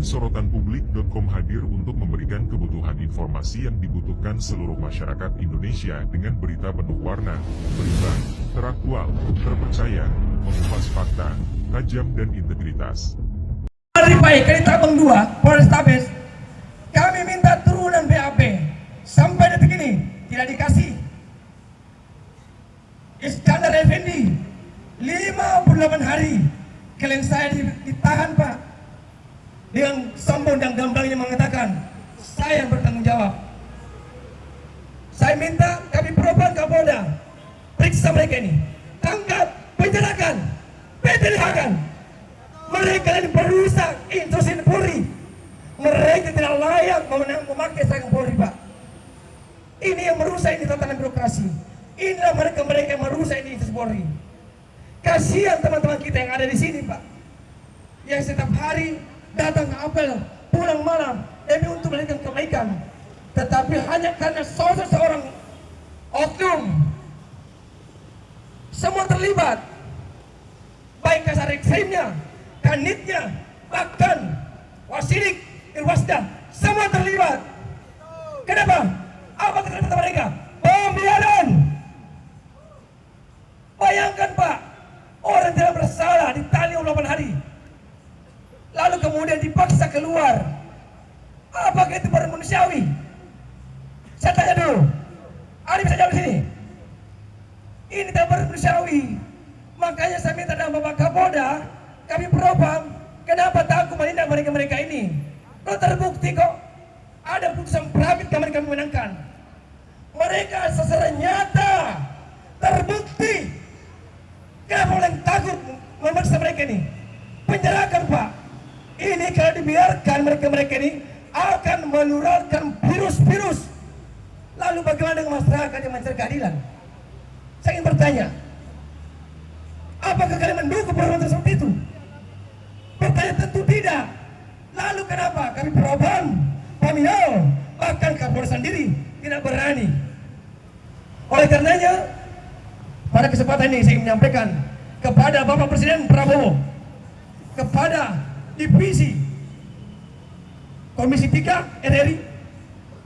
Sorotan Publik.com hadir untuk memberikan kebutuhan informasi yang dibutuhkan seluruh masyarakat Indonesia dengan berita penuh warna, berimbang, teraktual, terpercaya, mengupas fakta, tajam dan integritas. Hari baik kali Tabang 2, Polrestabes, kami minta turunan BAP. Sampai detik ini tidak dikasih. Iskandar Effendi 58 hari klien saya ditahan, Pak, dengan sombong dan gamblangnya mengatakan saya yang bertanggung jawab. Saya minta kami propam Kapolda periksa mereka ini, tangkap, penjarakan, PTDH-kan. Mereka yang merusak institusi Polri. Mereka tidak layak memakai seragam Polri, Pak. Ini yang merusak ini tatanan birokrasi. Inilah mereka yang merusak ini institusi Polri. Kasihan teman-teman kita yang ada di sini, Pak, yang setiap hari datang ke apel, pulang malam demi untuk melakukan kebaikan, tetapi hanya karena seorang oknum semua terlibat, baik kasar ekstrimnya, kanitnya, bahkan wasidik, irwasda, semua terlibat. Kenapa? Apa kata mereka? Pembiaran. Bayangkan, Pak, orang tidak bersalah ditali 8 hari, lalu kemudian dipaksa keluar. Apakah itu baru manusiawi? Saya tanya dulu, ada bisa jawab di sini? Ini tidak baru manusiawi. Makanya saya minta dengan Bapak Kapolda, kami propam, kenapa takut menindak mereka ini? Kalau terbukti kok ada putusan prabit kami menangkan. Mereka secara nyata terbukti. Kenapa orang takut memaksa mereka ini? Penjarakan, Pak. Ini kalau dibiarkan mereka ini akan menularkan virus-virus. Lalu bagaimana dengan masyarakat yang mencari keadilan? Saya ingin bertanya, apakah kalian mendukung perbuatan seperti itu? Pertanyaan tentu tidak. Lalu kenapa kami propam, Paminal, bahkan Kapolda sendiri tidak berani? Oleh karenanya, pada kesempatan ini saya ingin menyampaikan kepada Bapak Presiden Prabowo, kepada Divisi Komisi 3 RRI,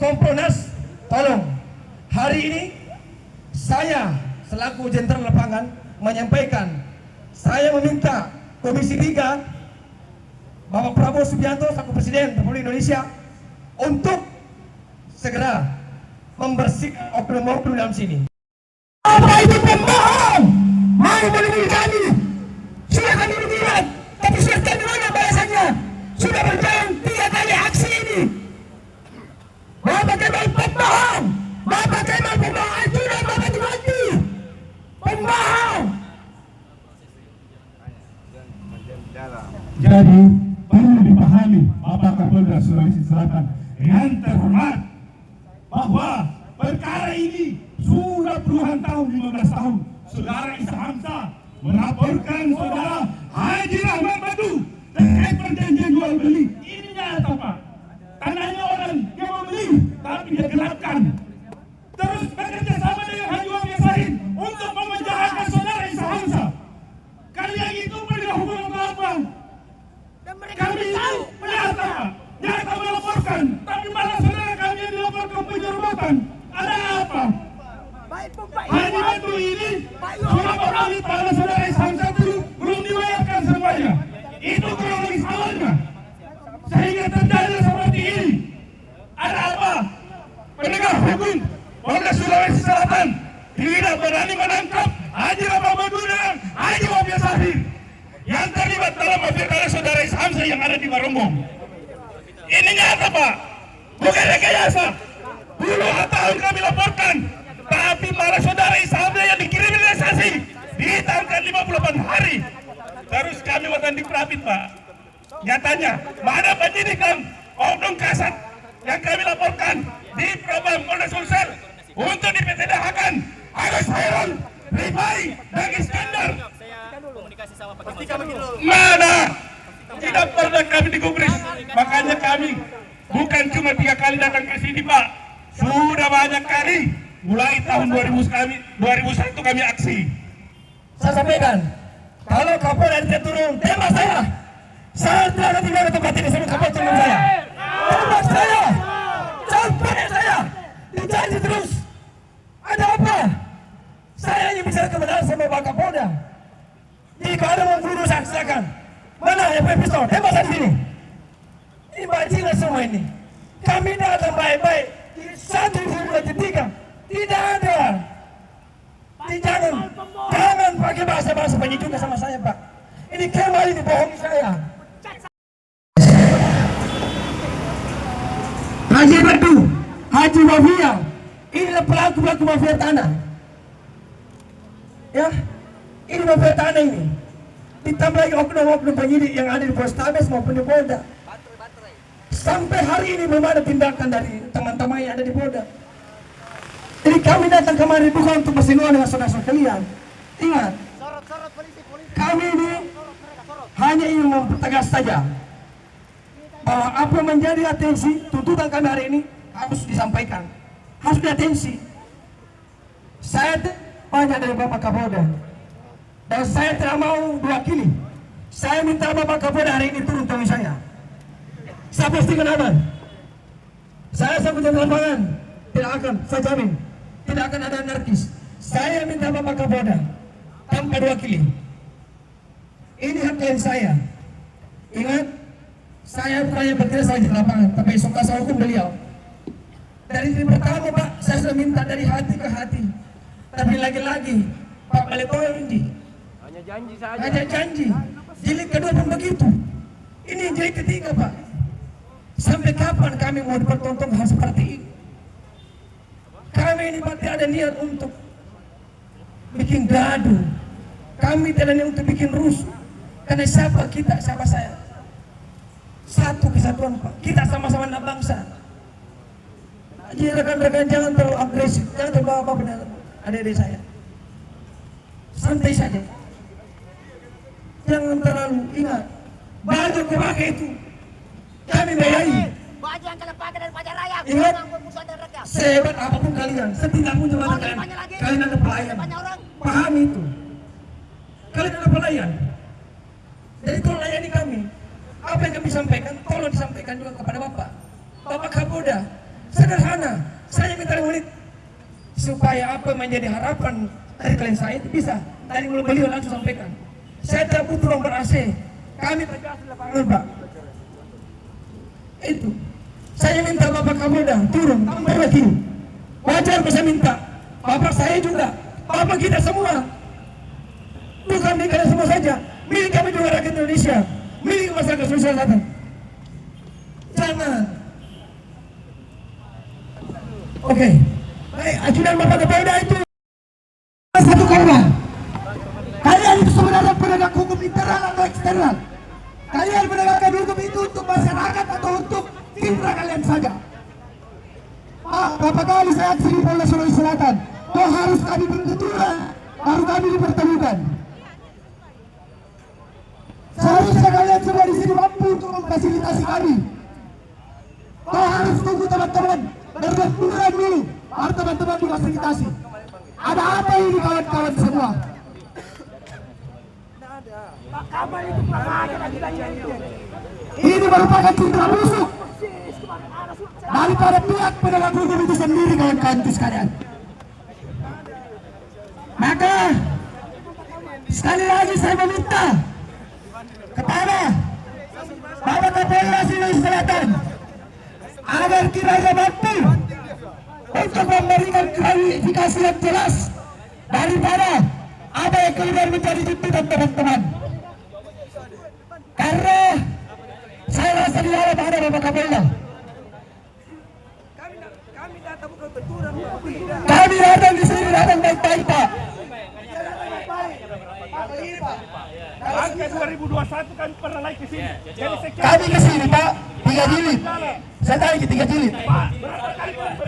Kompolnas, tolong hari ini saya selaku jenderal lapangan menyampaikan, saya meminta Komisi 3 Bapak Prabowo Subianto selaku Presiden Republik Indonesia untuk segera membersihkan oknum-oknum dalam sini. Apa itu pembohong? Mau melindungi kami? Sudah kami lihat, tapi sudah kami mana balasannya? Sudah berjalan 3 kali aksi ini. Bapak Kemal pembohong, Bapak Kemal pembohong, ajudan Bapak dimati, pembohong. Jadi perlu dipahami Bapak Kapolda Sulawesi Selatan yang terhormat bahwa perkara ini sudah puluhan tahun, 15 tahun, Saudara Isa Hamzah melaporkan Saudara Haji Rahmat Badu terkait perjanjian jual beli. Ini nyata, Pak. Tanahnya orang yang membeli, tapi dia gelapkan. Terus bekerja sama dengan Haji Wahab Yasahin untuk memenjarakan Saudara Isa Hamzah. Kalian itu penegak hukum atau apa? Kami tahu nyata, nyata melaporkan, tapi malah saudara kami yang dilaporkan penyerobotan. Ada apa? Haji Badu ini sudah kembali pada Saudara Isa Hamzah dulu, belum dibayarkan semuanya. Itu kronologis awalnya. Sehingga terjadi seperti ini. Ada apa? Penegak hukum Polda Sulawesi Selatan tidak berani menangkap Haji Rahmat Badu dan Haji Wahab Yasahin yang terlibat dalam mafia Saudara Isa Hamzah yang ada di Barombong. Ini nyata, Pak, bukan rekayasa. Puluhan tahun kami laporkan, tapi malah Saudara Isa Hamzah yang dikriminalisasi ditangkap 58 hari. Terus kami watan diprabit, Pak. Nyatanya, mana penyidikan oknum kasat yang kami laporkan di Propam Polda Sulsel untuk dipetedahkan Agus Hairul, Rifai, dan Iskandar. Mana? Tidak pernah kami digubris. Makanya kami bukan cuma 3 kali datang ke sini, Pak. Sudah banyak kali. Mulai tahun 2001 kami aksi. Saya sampaikan, kalau Kapolda tidak turun, tembak saya. Saya tidak akan tinggal di tempat ini sampai kapan teman saya. Tembak saya, sampai saya, dijanji terus. Ada apa? Saya hanya bicara kebenaran sama Pak Kapolda. Jika ada membunuh saya, silakan. Mana yang punya pistol? Tembak saya di sini. Ini bajingan semua ini. Kami datang baik-baik. Di 1.3 tidak ada. Jangan pakai bahasa-bahasa penyejuk sama saya, Pak. Ini Kemal ini bohongi saya. Haji Badu, Haji Mafia, inilah pelaku-pelaku mafia tanah. Ya, ini mafia tanah ini. Ditambah lagi oknum-oknum penyidik yang ada di Polrestabes maupun di Polda. Sampai hari ini belum ada tindakan dari teman-teman yang ada di Polda. Jadi kami datang kemari bukan untuk bersinggungan dengan saudara-saudara kalian. Ingat, kami ini hanya ingin mempertegas saja bahwa apa menjadi atensi tuntutan kami hari ini harus disampaikan, harus diatensi. Saya banyak dari Bapak Kapolda dan saya tidak mau diwakili. Saya minta Bapak Kapolda hari ini turun tangan saya. Saya pastikan aman. Saya sampai di lapangan tidak akan, saya jamin tidak akan ada anarkis. Saya minta Bapak Kapolda tanpa diwakili. Ini hak klien saya. Ingat, saya bukan hanya bergerak saja di lapangan, tapi esok kuasa hukum beliau. Dari hari pertama Pak, saya sudah minta dari hati ke hati. Tapi lagi-lagi Pak Baletoyo ini hanya janji saja. hanya janji. Jilid kedua pun begitu. Ini jilid ketiga Pak. Sampai kapan kami mau dipertonton hal seperti ini? Kami ini Pak tidak ada niat untuk bikin gaduh. Kami tidak ada niat untuk bikin rusuh. Karena siapa kita, siapa saya? Satu kesatuan Pak. Kita sama-sama anak bangsa. Jadi rekan-rekan jangan terlalu agresif, jangan terbawa apa benar adik-adik saya. Santai saja. Jangan terlalu ingat. Baju kau pakai itu kami bayari. Baju yang kalian pakai dari pajak raya. Ingat, Pemusuhan dan rakyat. sehebat apapun kalian, setidak pun jumlah kalian, kalian ada pelayan. Pahami itu. Kalian ada pelayan. Jadi tolong layani kami. Apa yang kami sampaikan, tolong disampaikan juga kepada Bapak. Bapak Kapolda, sederhana. Saya minta 5 menit supaya apa menjadi harapan dari klien saya itu bisa. Dari mulut beliau langsung sampaikan. Saya tidak butuh ruang ber-AC. Kami tegas di lapangan Pak. Itu. Saya minta Bapak Kapolda turun, tambah lagi. Wajar saya minta. Bapak saya juga. Bapak kita semua. Bukan milik kalian semua saja. Milik kami juga rakyat Indonesia. Milik masyarakat Sulawesi Selatan. Jangan. Oke. Baik, ajudan Bapak Kapolda itu satu kawan. Kalian itu sebenarnya penegak hukum internal atau eksternal. Kalian menegakkan hukum itu untuk masyarakat atau untuk citra kalian saja. Berapa kali saya aksi di Polda Sulawesi Selatan, kok harus kami berketurunan, harus kami dipertemukan. Seharusnya kalian semua di sini mampu untuk memfasilitasi kami. Kau harus tunggu teman-teman berbenturan dulu, baru teman-teman difasilitasi. Ada apa ini kawan-kawan semua? Ini merupakan citra busuk daripada pihak penegak hukum itu sendiri, kawan-kawan sekalian. Maka sekali lagi saya meminta kepada Bapak Kapolda Sulawesi Selatan agar kiranya mampu untuk memberikan klarifikasi yang jelas daripada apa yang kemudian menjadi tuntutan teman-teman. Karena saya rasa di dalam ada Bapak Kapolda. Kami datang di sini datang baik-baik Pak. Angka 2021 kan pernah naik ke sini. Jadi sekian Kami ke sini Pak 3 jilid. Saya tarik 3 jilid.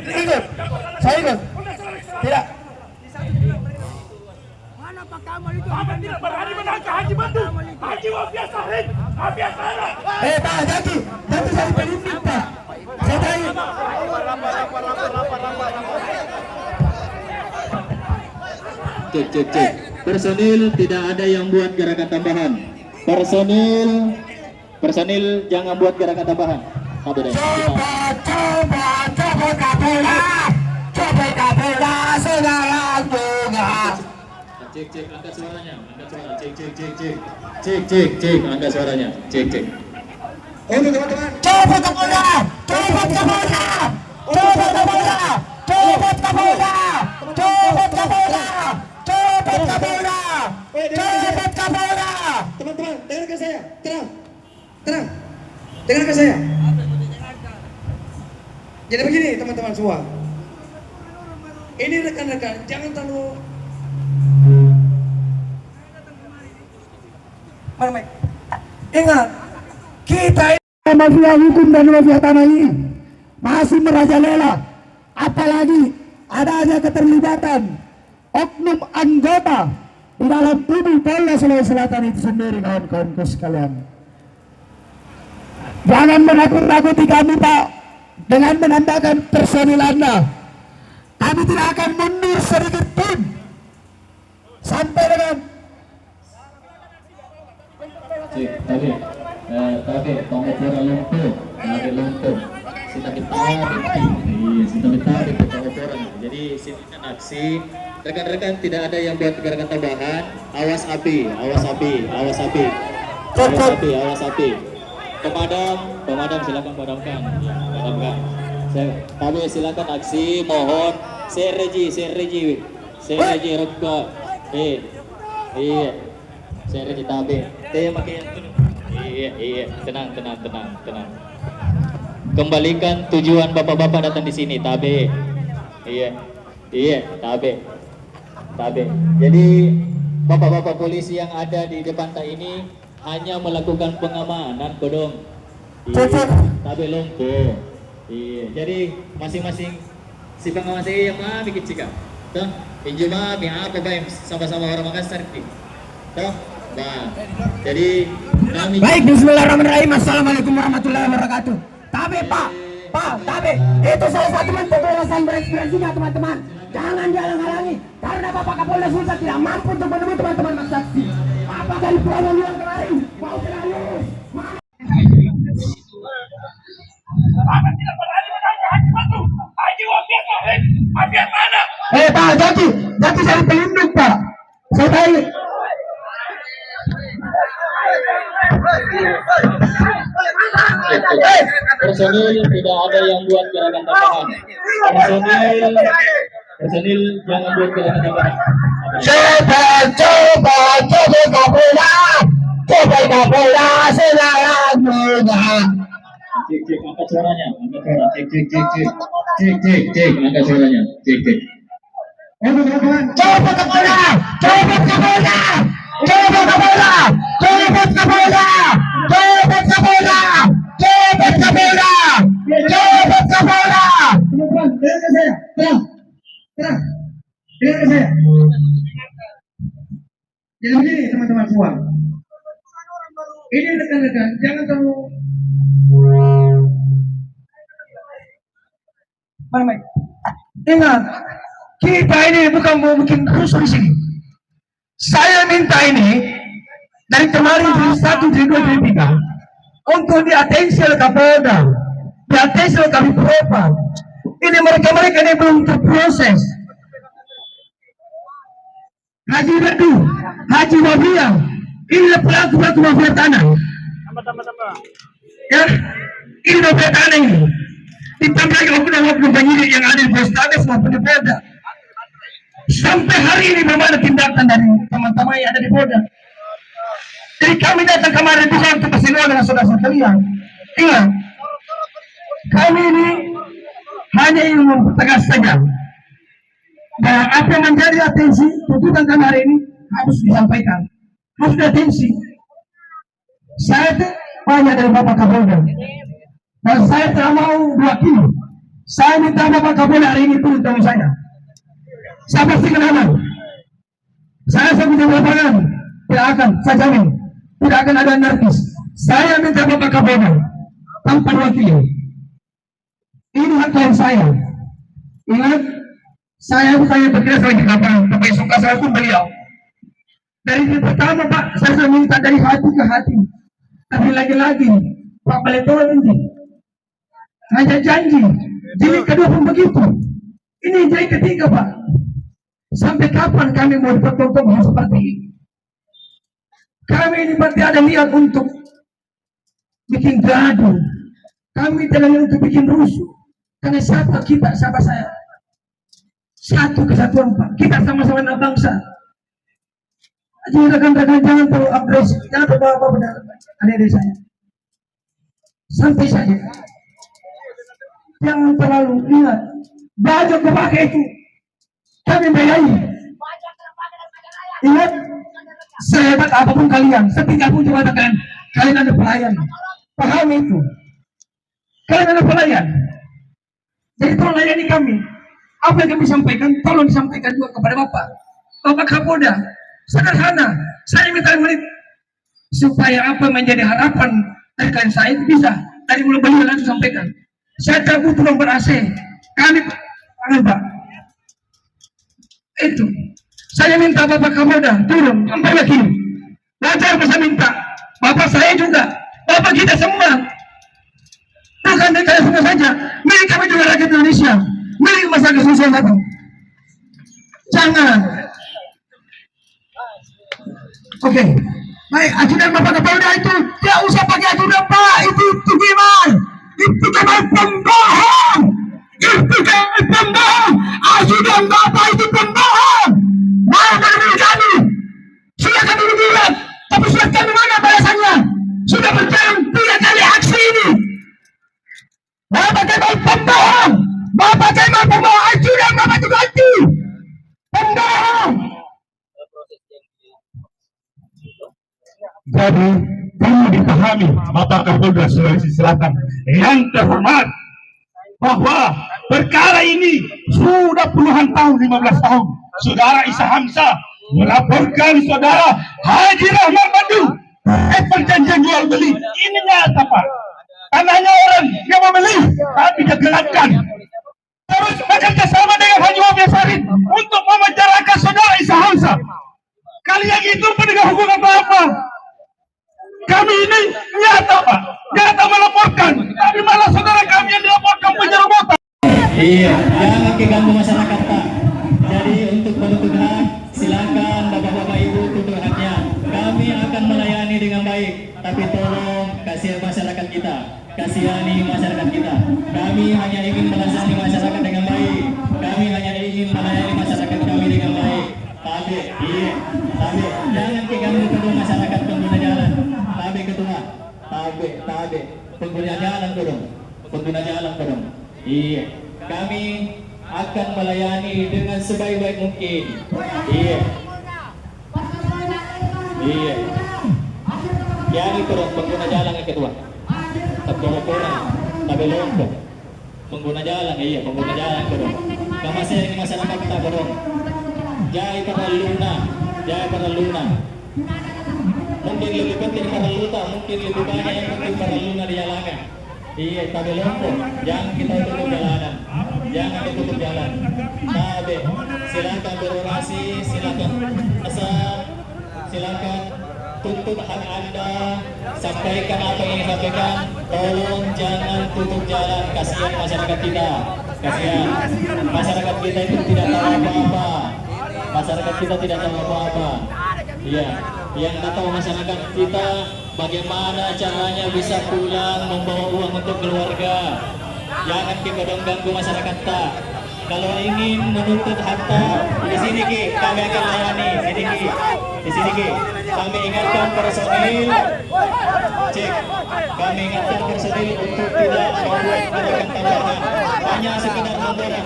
Ikut. Saya ikut. Tidak. Mana Pak Kamal itu? Bapak tidak berani menangkap Haji Badu. Haji Mafia Sahid, Mafia Sarah. Pak Jaki saya pemimpin Pak. Saya tarik. Cek. Personil tidak ada yang buat gerakan tambahan. Personil Personil jangan buat gerakan tambahan. Tapi deh. Cek angkat suaranya, angkat suara, cek angkat suaranya, cek. Untuk teman-teman, coba Kapolda, coba Kapolda, coba Kapolda, coba Kapolda, coba Kapolda, coba Kapolda, coba Kapolda. Teman-teman, dengarkan saya, tenang, dengarkan saya. Jadi begini teman-teman semua, ini rekan-rekan jangan terlalu ingat kita Mafia hukum dan mafia tanah ini masih merajalela, apalagi adanya keterlibatan oknum anggota di dalam tubuh Polda Sulawesi Selatan itu sendiri, kawan-kawanku sekalian. Jangan menakut-nakuti kami, Pak, dengan menambahkan personil Anda. Kami tidak akan mundur sedikit pun sampai dengan tapi pengopera lumpuh, kita ditarik ke pengopera. Jadi sini kan aksi, rekan-rekan tidak ada yang buat gerakan tambahan. Awas api. Pemadam silakan padamkan. Kami silakan aksi, mohon. Sergi rekod. Iya. Sergi tabe. Teh pakai yang penuh. Iya, tenang. Kembalikan tujuan bapak-bapak datang di sini, tabe. Iya, tabe. Jadi bapak-bapak polisi yang ada di depan tak ini hanya melakukan pengamanan, kodong. Iya, tabe lumpuh. Iya, jadi masing-masing si pengawas yang mah bikin cika. Toh, injuma apa bayam sama-sama orang Makassar nih. Toh, nah, jadi kami baik. Bismillahirrahmanirrahim. Assalamualaikum warahmatullahi wabarakatuh. Tabe Pak, tabe. Itu salah satu bentuk kebebasan berekspresinya teman-teman. Jangan dihalang-halangi karena Bapak Kapolda Sulsel tidak mampu untuk menemui teman-teman saksi. Apakah di program yang kemarin mau terlalu? Pak, Jaki cari pelindung Pak. Saya tahu. Personil tidak ada yang buat gerakan tambahan. Personil jangan buat gerakan tambahan. Coba Kapolda sekarang juga. Cek angkat suaranya, cek angkat suaranya, cek. Coba Kapolda. Teman-teman, dengarkan saya. Tenang. Dengarkan saya. Jadi begini teman-teman semua. Ini rekan-rekan, jangan terlalu ingat, kita ini bukan mau bikin rusuh di sini. Saya minta ini dari kemarin dari 1, dari 2, dari 3 untuk diatensi oleh Kapolda, diatensi oleh kami Propam. Ini mereka ini belum terproses. Haji Redu, Haji Wabia, inilah pelaku mafia tanah. Ya, ini mafia tanah ini. Ditambah lagi oknum penyidik yang ada di Polrestabes maupun di Polda. Sampai hari ini belum ada tindakan dari teman-teman yang ada di Polda. Jadi kami datang kemarin bukan untuk bersenang dengan saudara-saudara kalian. Ingat, kami ini hanya ingin mempertegas saja bahwa apa yang menjadi atensi tuntutan kami hari ini harus disampaikan, harus diatensi. Saya itu banyak dari Bapak Kapolda dan saya tidak mau diwakili. Saya minta Bapak Kapolda hari ini turun tangan saya. Saya pastikan aman. Saya sebagai lapangan tidak akan, saya jamin tidak akan ada anarkis. Saya minta Bapak Kapolda tanpa diwakili. Ini hak klien saya. Ingat, saya bukannya berkira sebagai lapangan, tapi suka saya pun beliau. Dari pertama Pak, saya sudah minta dari hati ke hati. Tapi lagi-lagi Pak Baletono ini hanya janji. Jilid kedua pun begitu. Ini jilid ketiga Pak. Sampai kapan kami mau dipertontonkan seperti ini? Kami ini berarti ada niat untuk bikin gaduh. Kami tidak niat untuk bikin rusuh. Karena siapa kita, siapa saya? Satu kesatuan Pak. Kita sama-sama anak bangsa. Jadi rekan-rekan jangan terlalu agresif, jangan terbawa benar. Adik-adik saya. Santai saja. Jangan terlalu ingat. Baju kepakai itu kami bayari. Ingat, sehebat apapun kalian, setinggi apapun jabatan kalian ada pelayan. Pahami itu. Kalian ada pelayan. Jadi tolong layani kami. Apa yang kami sampaikan, tolong disampaikan juga kepada Bapak. Bapak Kapolda, sederhana. Saya minta menit supaya apa menjadi harapan dari kalian saya itu bisa dari mulai beliau langsung sampaikan. Saya tak butuh nomor AC. Kami Pak. Itu. Saya minta Bapak Kapolda turun, memperbaiki. Wajar saya minta. Bapak saya juga. Bapak kita semua. Bukan dari kalian semua saja. Milik kami juga rakyat Indonesia. Milik masyarakat sosial satu. Jangan. Oke. Baik, ajudan Bapak Kapolda itu tidak usah pakai ajudan Pak. Itu gimana? Itu kan pembohong. Itu kan pembohong. Ajudan Bapak itu pembohong. Mau menemui kami. Sudah kami bilang. Tapi sudah kami mana balasannya? Sudah berjalan 3 kali aksi ini. Bapak Kemal pembohong. Bapak Kemal pembohong. Ajudan Bapak itu ganti. Pembohong. Jadi perlu dipahami Bapak Kapolda Sulawesi Selatan yang terhormat bahwa perkara ini sudah puluhan tahun, 15 tahun. Saudara Isa Hamzah melaporkan saudara Haji Rahman Badu perjanjian jual beli. Ini nyata Pak. Tanahnya orang yang membeli tapi digelapkan. Terus bekerja sama dengan Haji Wahab Sarin untuk memenjarakan saudara Isa Hamzah. Kalian itu penegak hukum apa-apa? Kami ini nyata Pak, nyata melaporkan, tapi malah saudara kami yang dilaporkan penyerobotan. Iya, jangan keganggu masyarakat Pak. Jadi untuk menuntut hak, silakan bapak-bapak ibu tuntut haknya. Kami akan melayani dengan baik, tapi tolong kasihan masyarakat kita, kasihani masyarakat kita. Kami hanya ingin melayani masyarakat dengan baik. Kami hanya ingin melayani masyarakat kami dengan baik. Tapi, iya, tapi jangan keganggu kedua masyarakat pengguna jalan. Tabe ketua, tabe, pengguna jalan kodong, pengguna jalan kodong. Iya, kami akan melayani dengan sebaik-baik mungkin. Iya, iya. Yang itu dong, pengguna jalan yang kedua. Terkorang, tabe lompok. Pengguna jalan, iya, pengguna jalan kodong. Kamasnya ini masyarakat kita kodong. Jaya para luna. Mungkin lebih penting para luta, mungkin lebih banyak yang penting para luna di jalanan. Iya, tabe lompok, jangan kita tutup jalanan, jangan ditutup jalan. Tabe, silakan berorasi, silakan asal, silakan tuntut hak Anda, sampaikan apa yang ingin sampaikan. Tolong jangan tutup jalan, kasihan masyarakat kita, kasihan masyarakat kita itu tidak tahu apa-apa. Masyarakat kita tidak tahu apa-apa. Iya, yang tahu masyarakat kita bagaimana caranya bisa pulang membawa uang untuk keluarga. Jangan kita ganggu masyarakat kita. Kalau ingin menuntut harta, di sini Ki, kami akan layani. Sini Ki, di sini Ki. Kami ingatkan personil, cek. Kami ingatkan personil untuk tidak membuat gerakan tambahan. Hanya sekedar laporan.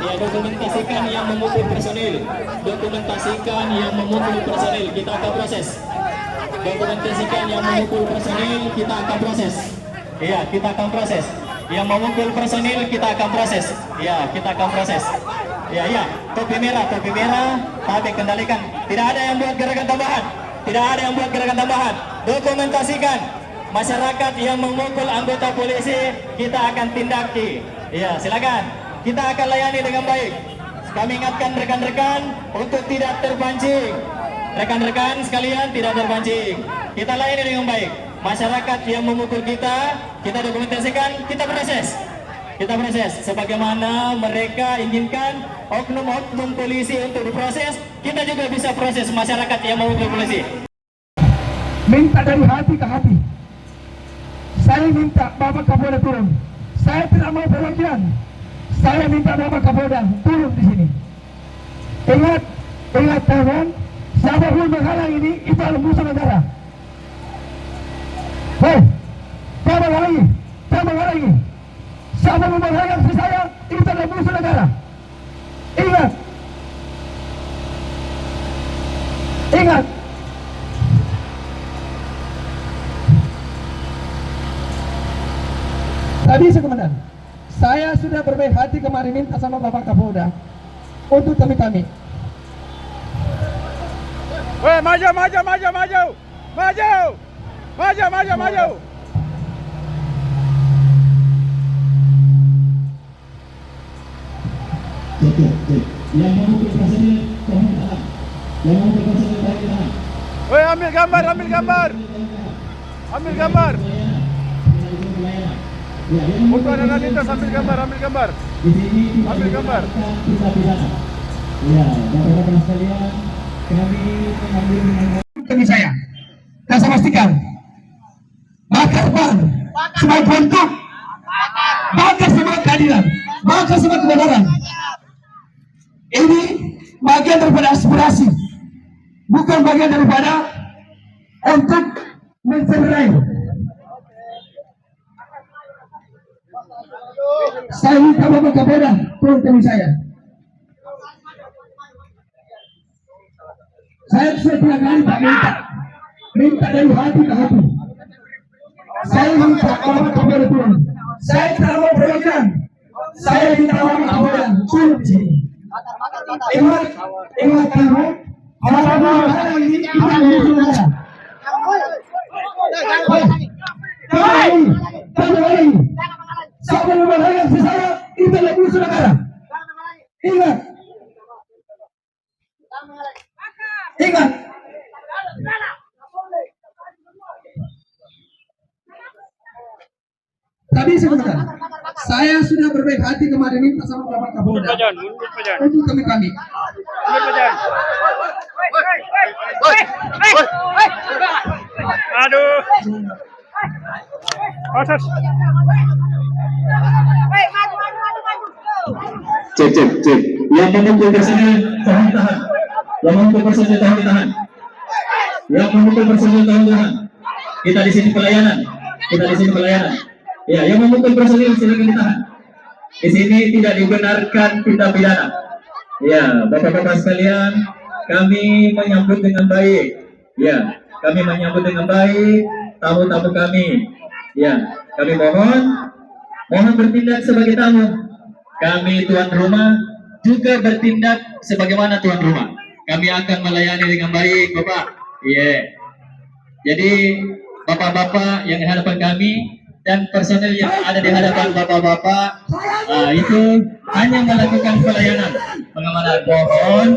Ya, dokumentasikan yang memukul personil. Dokumentasikan yang memukul personil. Kita akan proses. Dokumentasikan yang memukul personil. Kita akan proses. Iya, kita akan proses. Yang memukul personil kita akan proses. Ya, kita akan proses. Ya, topi merah, tapi kendalikan. Tidak ada yang buat gerakan tambahan. Tidak ada yang buat gerakan tambahan. Dokumentasikan. Masyarakat yang memukul anggota polisi kita akan tindaki. Ya, silakan. Kita akan layani dengan baik. Kami ingatkan rekan-rekan untuk tidak terpancing. Rekan-rekan sekalian tidak terpancing. Kita layani dengan baik. masyarakat yang memukul kita dokumentasikan, kita proses. Kita proses sebagaimana mereka inginkan oknum-oknum polisi untuk diproses, kita juga bisa proses masyarakat yang memukul polisi. Minta dari hati ke hati. Saya minta Bapak Kapolda turun. Saya tidak mau perwakilan. Saya minta Bapak Kapolda turun di sini. Ingat kawan, siapapun menghalang ini itu adalah musuh negara. Hei, jangan menghalangi. Siapa menghalang saya itu adalah musuh negara. Ingat. Tadi sekomandan, saya sudah berbaik hati kemarin minta sama Bapak Kapolda untuk kami. Weh, maju. Yang memukul presiden tolong tahan. Yang memukul presiden tolong tahan. Weh, ambil gambar. Untuk anak lintas ambil gambar. Di sini Ambil gambar. Kita pidana. Ya, bapak-bapak sekalian, kami mengambil Demi saya, dan saya pastikan bakar ban sebagai bentuk, bakar sebagai keadilan, bakar sebagai kebenaran. Ini bagian daripada aspirasi, bukan bagian daripada untuk mencerai. Saya minta Bapak Kapolda turun demi saya. Saya sudah 3 kali tak minta dari hati ke hati. Saya minta Bapak Kapolda turun. Saya tidak mau perwakilan. Saya minta Bapak Kapolda turun di sini. Ingat kamu, orang ini kita musuh negara. Jangan lagi. Siapa yang menghalangi saya itu adalah musuh negara. Ingat. Tadi sebentar, saya sudah berbaik hati kemarin minta sama Bapak Kapolda untuk kami. Aduh. Proses. Cek. Yang memukul presiden tolong tahan. Yang memukul presiden tolong tahan. Kita di sini pelayanan. Ya, yang memukul presiden silakan ditahan. Di sini tidak dibenarkan tindak pidana. Ya, bapak-bapak sekalian, kami menyambut dengan baik. Ya, kami menyambut dengan baik tamu-tamu kami. Ya, kami mohon bertindak sebagai tamu. Kami tuan rumah juga bertindak sebagaimana tuan rumah. Kami akan melayani dengan baik, Bapak. Iya. Jadi bapak-bapak yang di hadapan kami dan personel yang ada di hadapan bapak-bapak itu hanya melakukan pelayanan pengamanan. Mohon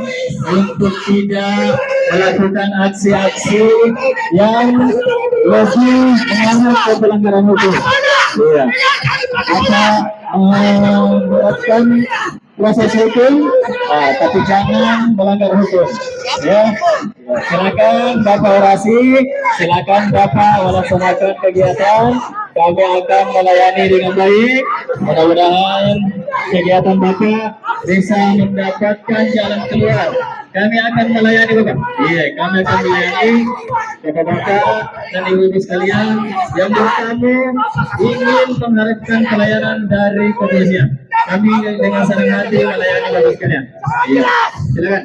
untuk tidak melakukan aksi-aksi yang lebih mengarah ke pelanggaran hukum. Iya. Memberatkan proses hukum, tapi jangan melanggar hukum. Ya, silakan Bapak orasi, silakan Bapak melaksanakan kegiatan. Kami akan melayani dengan baik. Mudah-mudahan kegiatan Bapak bisa mendapatkan jalan keluar. Kami akan melayani Bapak. Iya, kami akan melayani Bapak-bapak dan ibu-ibu sekalian yang bertamu ingin mengharapkan pelayanan dari kepolisian. Kami dengan senang hati melayani Bapak sekalian. Iya, silakan.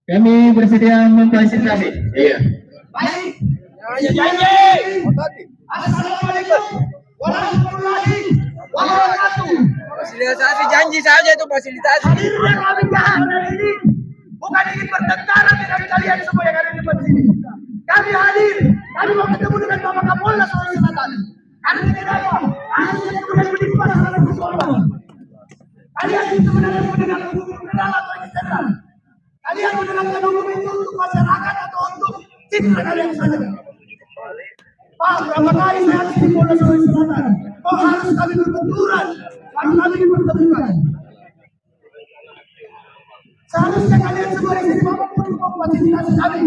Kami bersedia memfasilitasi. Iya. Baik. Assalamualaikum warahmatullahi wabarakatuh. Fasilitasi janji saja itu fasilitasi. Hadirnya kami ke hari ini bukan ingin bertengkar dengan kalian semua yang ada di tempat sini. Kami hadir, kami mau ketemu dengan Bapak Kapolda Sulawesi Selatan. Karena kenapa? Karena sudah kemudian menimpa salah satu korban. Kalian itu sebenarnya mendengar hukum federal atau eksternal. Kalian mendengarkan hukum itu untuk masyarakat atau untuk citra kalian saja. Pak, berapa kali saya harus di Polda Sulawesi Selatan? Kok harus kami berbenturan? Harus kami bertemukan? Seharusnya kalian semua di sini mampu memfasilitasi kami.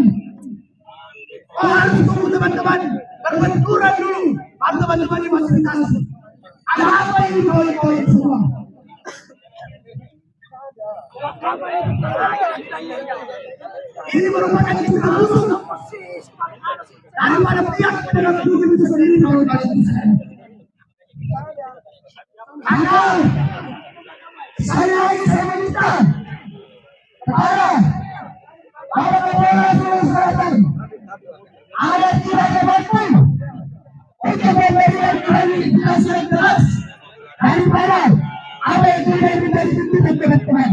Kok harus tunggu teman-teman berbenturan dulu, baru teman-teman difasilitasi? Ada apa ini kawan-kawan semua? Ini merupakan cinta musuh daripada pihak penegak hukum itu sendiri kawan-kawan sekalian. Karena saya minta kepada Bapak Kapolda Sulawesi Selatan agar tidak mampu untuk memberikan klarifikasi yang jelas daripada apa yang sudah menjadi tuntutan teman-teman.